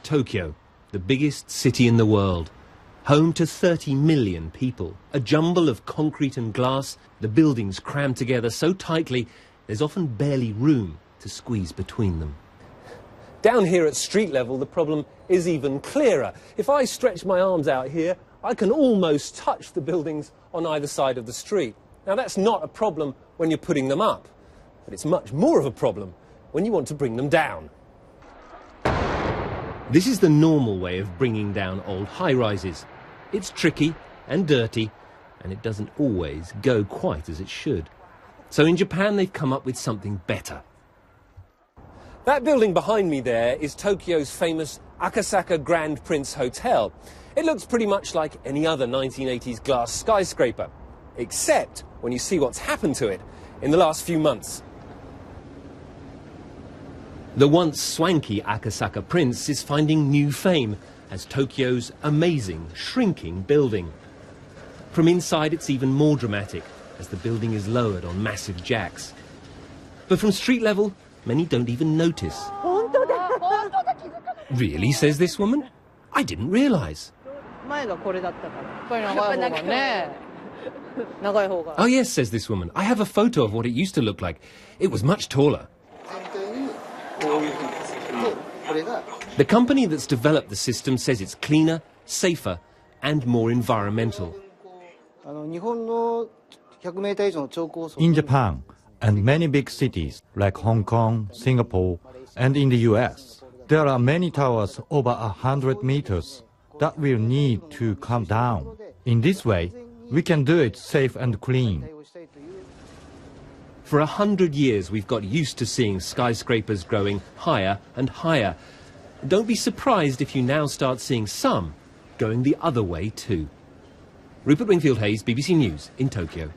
Tokyo, the biggest city in the world. Home to 30 million people. A jumble of concrete and glass, the buildings crammed together so tightly there's often barely room to squeeze between them. Down here at street level, the problem is even clearer. If I stretch my arms out here, I can almost touch the buildings on either side of the street. Now, that's not a problem when you're putting them up, but it's much more of a problem when you want to bring them down. This is the normal way of bringing down old high-rises. It's tricky and dirty, and it doesn't always go quite as it should. So in Japan, they've come up with something better. That building behind me there is Tokyo's famous Akasaka Grand Prince Hotel. It looks pretty much like any other 1980s glass skyscraper, except when you see what's happened to it in the last few months. The once swanky Akasaka Prince is finding new fame as Tokyo's amazing, shrinking building. From inside, it's even more dramatic as the building is lowered on massive jacks. But from street level, many don't even notice. Really, says this woman? I didn't realise. Oh yes, says this woman. I have a photo of what it used to look like. It was much taller. The company that's developed the system says it's cleaner, safer, and more environmental. In Japan and many big cities like Hong Kong, Singapore, and in the US, there are many towers over 100 meters that will need to come down. In this way, we can do it safe and clean. For 100 years, we've got used to seeing skyscrapers growing higher and higher. Don't be surprised if you now start seeing some going the other way too. Rupert Wingfield-Hayes, BBC News in Tokyo.